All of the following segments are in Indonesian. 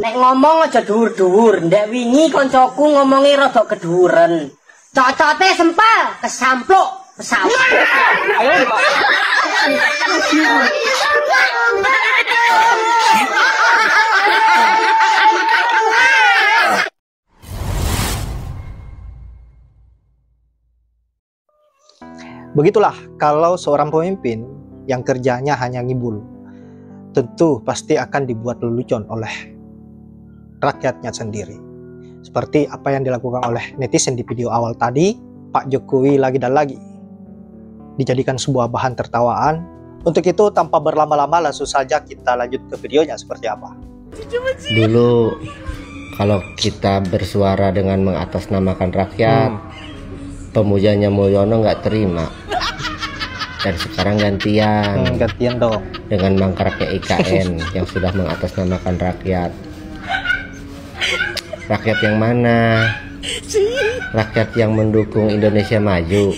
Nek ngomong aja dhuwur-dhuwur, ndek wingi koncoku ngomongi rada kedhuwuren. Cocote sempal, kesampluk, pesawat. Begitulah kalau seorang pemimpin yang kerjanya hanya ngibul, tentu pasti akan dibuat lelucon oleh rakyatnya sendiri. Seperti apa yang dilakukan oleh netizen di video awal tadi, Pak Jokowi lagi dan lagi dijadikan sebuah bahan tertawaan. Untuk itu tanpa berlama-lama langsung saja kita lanjut ke videonya seperti apa. Dulu kalau kita bersuara dengan mengatasnamakan rakyat, pemujanya Mulyono nggak terima. Dan sekarang gantian. Gantian dong. Dengan mangkraknya IKN yang sudah mengatasnamakan rakyat. Rakyat yang mana? Rakyat yang mendukung Indonesia maju.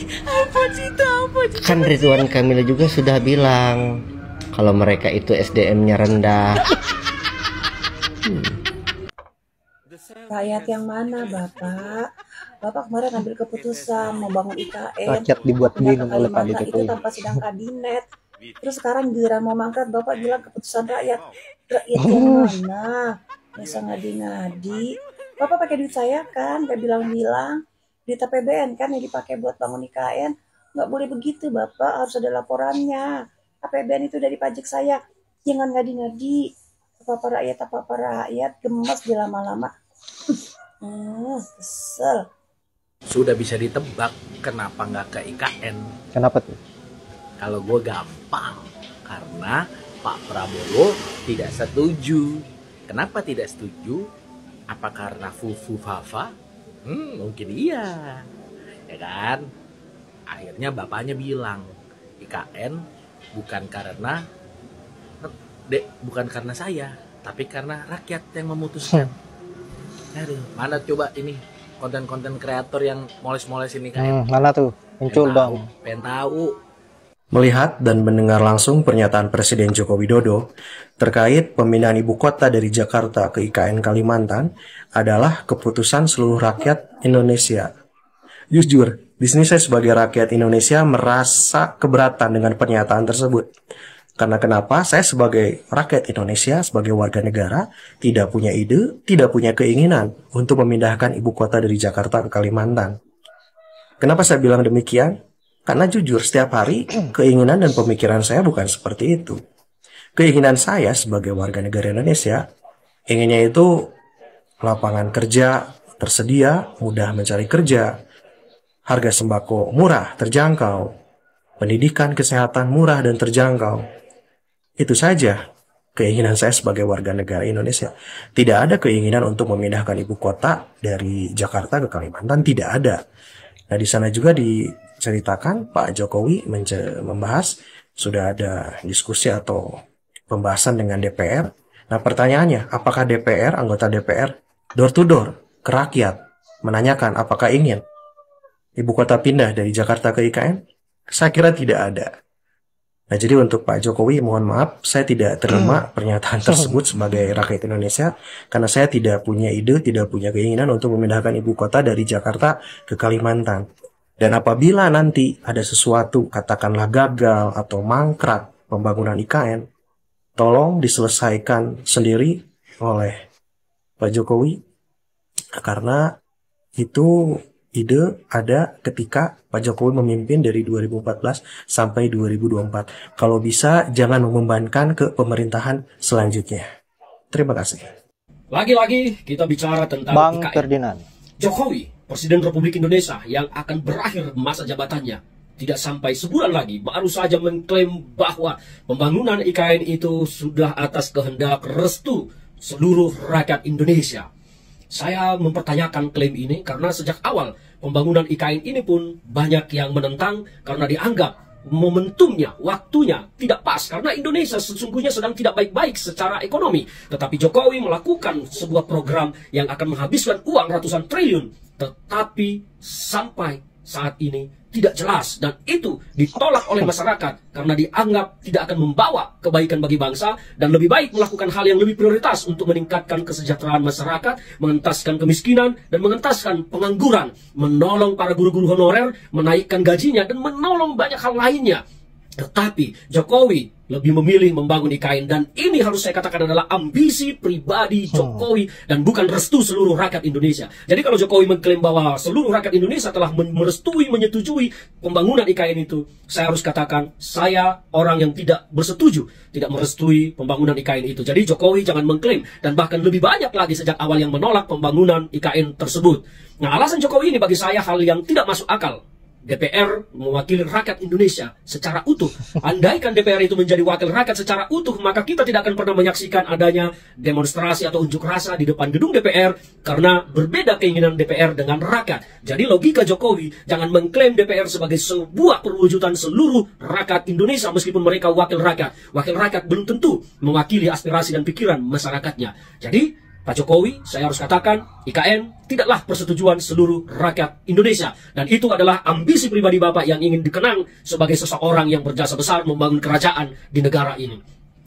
Kan Ridwan Kamil juga sudah bilang kalau mereka itu SDM-nya rendah. Rakyat yang mana, Bapak? Bapak kemarin ambil keputusan mau bangun IKN. Rakyat dibuat bingung oleh Pak Kalimantan itu Jokowi. tanpa sidang kabinet. Terus sekarang giliran mau mangkat, Bapak bilang keputusan rakyat. Rakyat yang mana? Masa ngadi-ngadi. Bapak pakai duit saya kan, gak bilang-bilang. Duit APBN kan yang dipakai buat bangun IKN. Nggak boleh begitu, Bapak. Harus ada laporannya. APBN itu dari pajak saya. Jangan ngadi-ngadi. Apa-apa rakyat, gemes di lama-lama. Kesel. Sudah bisa ditebak kenapa nggak ke IKN. Kenapa tuh? Kalau gue gampang, karena Pak Prabowo tidak setuju. Kenapa tidak setuju? Apa karena fufu fafa? Mungkin iya, ya kan? Akhirnya bapaknya bilang IKN bukan karena saya, tapi karena rakyat yang memutuskan. Aduh, mana coba ini konten-konten kreator yang moles-moles ini kayak mana tuh? Muncul dong. pengen tahu. Melihat dan mendengar langsung pernyataan Presiden Joko Widodo terkait pemindahan ibu kota dari Jakarta ke IKN Kalimantan adalah keputusan seluruh rakyat Indonesia. Jujur, di sini saya sebagai rakyat Indonesia merasa keberatan dengan pernyataan tersebut. Karena kenapa? Saya sebagai rakyat Indonesia, sebagai warga negara, tidak punya ide, tidak punya keinginan untuk memindahkan ibu kota dari Jakarta ke Kalimantan. Kenapa saya bilang demikian? Karena jujur, setiap hari keinginan dan pemikiran saya bukan seperti itu. Keinginan saya sebagai warga negara Indonesia, inginnya itu lapangan kerja tersedia, mudah mencari kerja, harga sembako murah, terjangkau, pendidikan kesehatan murah dan terjangkau. Itu saja keinginan saya sebagai warga negara Indonesia. Tidak ada keinginan untuk memindahkan ibu kota dari Jakarta ke Kalimantan, tidak ada. Nah, di sana juga diceritakan Pak Jokowi membahas, sudah ada diskusi atau pembahasan dengan DPR. Nah, pertanyaannya, apakah DPR, anggota DPR, door to door ke rakyat, menanyakan apakah ingin ibu kota pindah dari Jakarta ke IKN? Saya kira tidak ada. Nah, jadi untuk Pak Jokowi, mohon maaf, saya tidak terima pernyataan tersebut sebagai rakyat Indonesia, karena saya tidak punya ide, tidak punya keinginan untuk memindahkan ibu kota dari Jakarta ke Kalimantan. Dan apabila nanti ada sesuatu, katakanlah gagal atau mangkrak pembangunan IKN, tolong diselesaikan sendiri oleh Pak Jokowi, karena itu ide ada ketika Pak Jokowi memimpin dari 2014 sampai 2024. Kalau bisa, jangan membebankan ke pemerintahan selanjutnya. Terima kasih. Lagi-lagi kita bicara tentang Bang IKN. Ferdinand. Jokowi, Presiden Republik Indonesia yang akan berakhir masa jabatannya, tidak sampai sebulan lagi baru saja mengklaim bahwa pembangunan IKN itu sudah atas kehendak restu seluruh rakyat Indonesia. Saya mempertanyakan klaim ini karena sejak awal pembangunan IKN ini pun banyak yang menentang karena dianggap momentumnya, waktunya tidak pas karena Indonesia sesungguhnya sedang tidak baik-baik secara ekonomi. Tetapi Jokowi melakukan sebuah program yang akan menghabiskan uang ratusan triliun, tetapi sampai saat ini tidak jelas, dan itu ditolak oleh masyarakat karena dianggap tidak akan membawa kebaikan bagi bangsa, dan lebih baik melakukan hal yang lebih prioritas untuk meningkatkan kesejahteraan masyarakat, mengentaskan kemiskinan dan mengentaskan pengangguran, menolong para guru-guru honorer, menaikkan gajinya dan menolong banyak hal lainnya. Tetapi Jokowi lebih memilih membangun IKN, dan ini harus saya katakan adalah ambisi pribadi Jokowi dan bukan restu seluruh rakyat Indonesia. Jadi kalau Jokowi mengklaim bahwa seluruh rakyat Indonesia telah merestui, menyetujui pembangunan IKN itu, saya harus katakan saya orang yang tidak bersetuju, tidak merestui pembangunan IKN itu. Jadi Jokowi jangan mengklaim, dan bahkan lebih banyak lagi sejak awal yang menolak pembangunan IKN tersebut. Nah, alasan Jokowi ini bagi saya hal yang tidak masuk akal. DPR mewakili rakyat Indonesia secara utuh. Andaikan DPR itu menjadi wakil rakyat secara utuh, maka kita tidak akan pernah menyaksikan adanya demonstrasi atau unjuk rasa di depan gedung DPR karena berbeda keinginan DPR dengan rakyat. Jadi logika Jokowi, jangan mengklaim DPR sebagai sebuah perwujudan seluruh rakyat Indonesia meskipun mereka wakil rakyat. Wakil rakyat belum tentu mewakili aspirasi dan pikiran masyarakatnya. Jadi Pak Jokowi, saya harus katakan, IKN tidaklah persetujuan seluruh rakyat Indonesia. Dan itu adalah ambisi pribadi Bapak yang ingin dikenang sebagai seseorang yang berjasa besar membangun kerajaan di negara ini.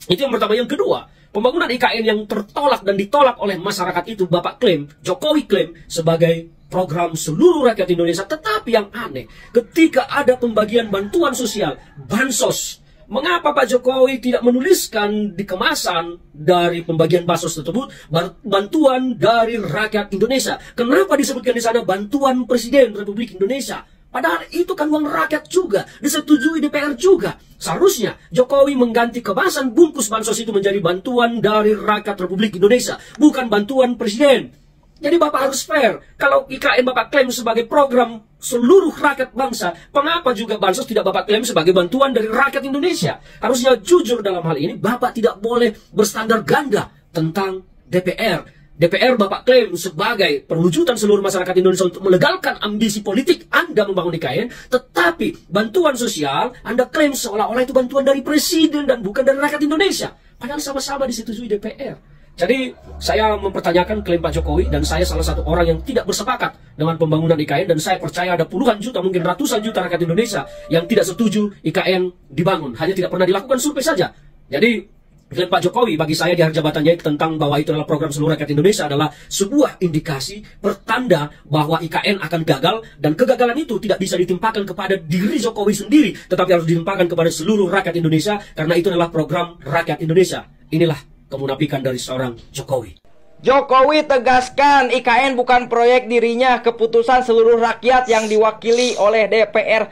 Itu yang pertama. Yang kedua, pembangunan IKN yang tertolak dan ditolak oleh masyarakat itu Bapak klaim, Jokowi klaim sebagai program seluruh rakyat Indonesia. Tetapi yang aneh, ketika ada pembagian bantuan sosial, bansos, mengapa Pak Jokowi tidak menuliskan di kemasan dari pembagian bansos tersebut bantuan dari rakyat Indonesia? Kenapa disebutkan di sana bantuan Presiden Republik Indonesia? Padahal itu kan uang rakyat juga, disetujui DPR juga. Seharusnya Jokowi mengganti kemasan bungkus bansos itu menjadi bantuan dari rakyat Republik Indonesia, bukan bantuan Presiden. Jadi Bapak harus fair. Kalau IKN Bapak klaim sebagai program seluruh rakyat bangsa, mengapa juga bansos tidak Bapak klaim sebagai bantuan dari rakyat Indonesia? Harusnya jujur dalam hal ini. Bapak tidak boleh berstandar ganda tentang DPR. DPR Bapak klaim sebagai perwujudan seluruh masyarakat Indonesia untuk melegalkan ambisi politik Anda membangun IKN, tetapi bantuan sosial Anda klaim seolah-olah itu bantuan dari Presiden dan bukan dari rakyat Indonesia. Padahal sama-sama disetujui DPR. Jadi saya mempertanyakan klaim Pak Jokowi, dan saya salah satu orang yang tidak bersepakat dengan pembangunan IKN, dan saya percaya ada puluhan juta, mungkin ratusan juta rakyat Indonesia yang tidak setuju IKN dibangun, hanya tidak pernah dilakukan survei saja. Jadi klaim Pak Jokowi bagi saya di akhir jabatannya tentang bahwa itu adalah program seluruh rakyat Indonesia adalah sebuah indikasi pertanda bahwa IKN akan gagal, dan kegagalan itu tidak bisa ditimpakan kepada diri Jokowi sendiri, tetapi harus ditimpakan kepada seluruh rakyat Indonesia karena itu adalah program rakyat Indonesia. Inilah kemunafikan dari seorang Jokowi. Jokowi tegaskan IKN bukan proyek dirinya, keputusan seluruh rakyat yang diwakili oleh DPR.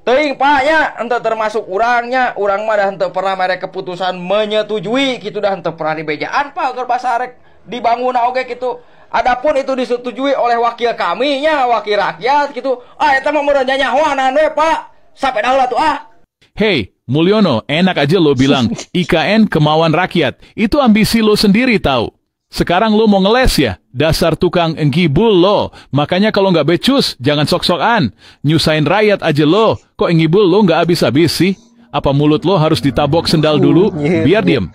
Teuing paknya ente termasuk urangnya, urang mah dah henteu pernah mere keputusan menyetujui gitu, dah henteu pernah dibejaan pak keur basarek dibangun oge gitu. Adapun itu disetujui oleh wakil kami nya, wakil rakyat gitu. Eta mah meureun nyahoanan we pak. Sampai dah tuh Hey, Mulyono, enak aja lo bilang IKN kemauan rakyat. Itu ambisi lo sendiri tahu. Sekarang lo mau ngeles ya? Dasar tukang ngibul lo. Makanya kalau nggak becus, jangan sok-sokan. Nyusahin rakyat aja lo. Kok ngibul lo nggak habis-habis sih? Apa mulut lo harus ditabok sendal dulu? Biar diem.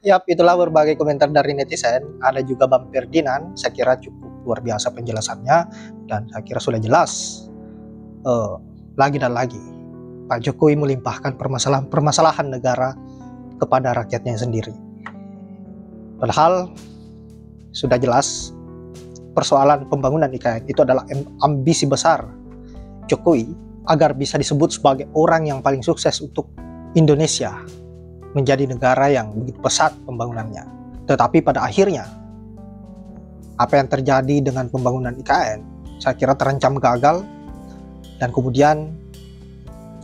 Yap, itulah berbagai komentar dari netizen. Ada juga Bang Ferdinand. Saya kira cukup luar biasa penjelasannya. Dan saya kira sudah jelas. Lagi dan lagi. Pak Jokowi melimpahkan permasalahan negara kepada rakyatnya sendiri. Padahal sudah jelas persoalan pembangunan IKN itu adalah ambisi besar Jokowi agar bisa disebut sebagai orang yang paling sukses untuk Indonesia menjadi negara yang begitu pesat pembangunannya. Tetapi pada akhirnya apa yang terjadi dengan pembangunan IKN saya kira terancam gagal, dan kemudian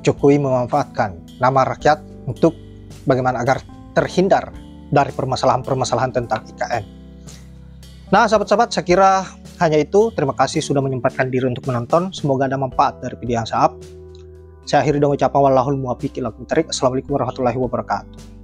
Jokowi memanfaatkan nama rakyat untuk bagaimana agar terhindar dari permasalahan-permasalahan tentang IKN. Nah, sahabat-sahabat, saya kira hanya itu. Terima kasih sudah menyempatkan diri untuk menonton. Semoga ada manfaat dari video yang saya up. Saya akhiri dengan ucapan wallahul muwaffiq ila aqwamit thoriq. Assalamualaikum warahmatullahi wabarakatuh.